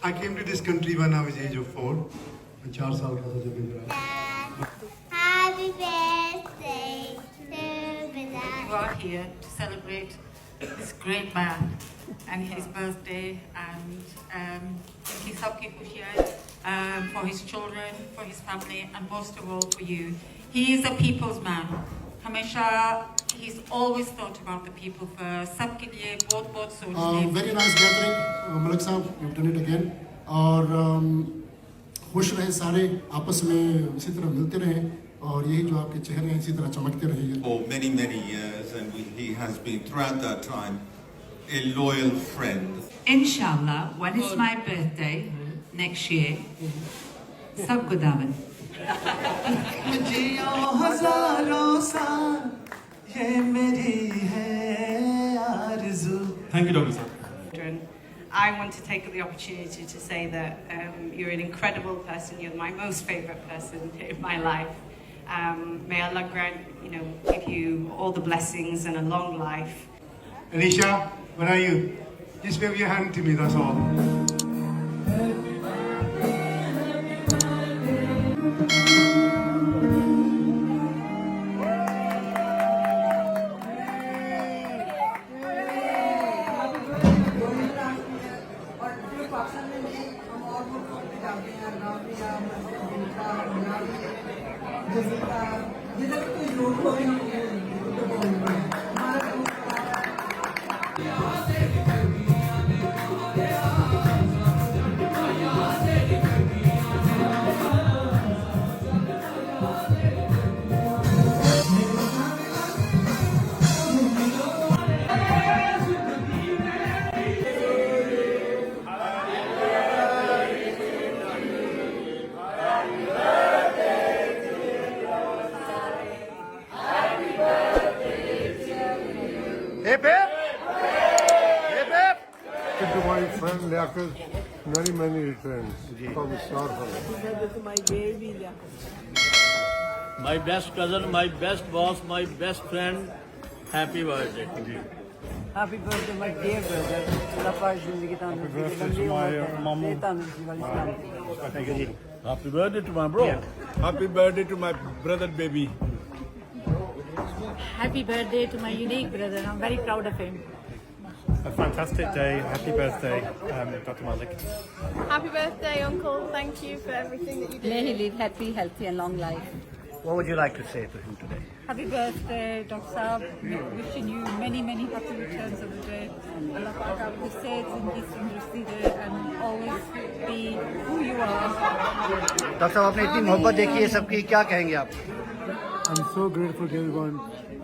I came to this country when I was age of 4. मैं 4 साल का था जब Imran. Happy birthday to Bidar. We are here to celebrate this great man and his birthday, and he sabki khushiyan for his children, for his family, and most of all for you. He is a people's man. Hamesha, he's always thought about the people first. Sabke liye bahut sochte. Very nice gathering, Malik Sahab. You've done it again. और खुश रहे सारे, आपस में इसी तरह मिलते रहे, और यही जो आपके चेहरे हैं इसी तरह चमकते रहे. For many years, and he has been throughout that time a loyal friend. Inshallah, when it's my birthday next year, sab gudaman. Thank you, Dr. Sir. I want to take the opportunity to say that you're an incredible person. You're my most favorite person in my life. May Allah grant, give you all the blessings and a long life. Alicia, where are you? Just wave your hand to me, that's all. To my friend Liaqat, many returns from SHARE. My best cousin, my best boss, my best friend, happy birthday to you. Happy birthday, my dear brother. Happy birthday to my mamu. Happy birthday to my bro. Yeah. Happy birthday to my brother baby. Happy birthday to my unique brother. I'm very proud of him. A fantastic day. Happy birthday, Dr. Malik. Happy birthday, Uncle. Thank you for everything that you did. May he live happy, healthy and long life. What would you like to say to him today? Happy birthday, Dr. Saab. Wishing you many happy returns of the day. Allah Pak आपको सेहत जिंदगी तंदुरुस्ती दे and always be who you are. Doctor साहब, आपने इतनी मोहब्बत देखी है सबकी, क्या कहेंगे आप? I'm so grateful to everyone.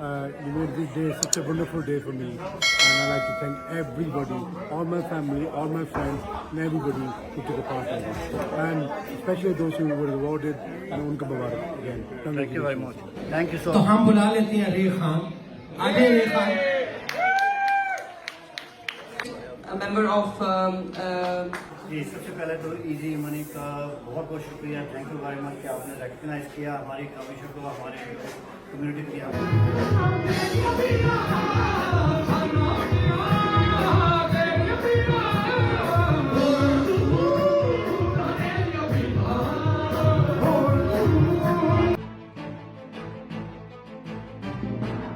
You made this day such a wonderful day for me, and I'd like to thank everybody, all my family, all my friends, and everybody who took a part in this, and especially those who were rewarded. And unka mubarak again. Thank you very much. Thank you so much. तो हम बुला लेते हैं रे खान. आगे रे Khan. A member of जी, सबसे पहले तो इजी मनी का बहुत शुक्रिया. थैंक यू वेरी मच कि आपने रिकग्नाइज किया हमारी कमिशन को, हमारे कम्युनिटी किया. Bye.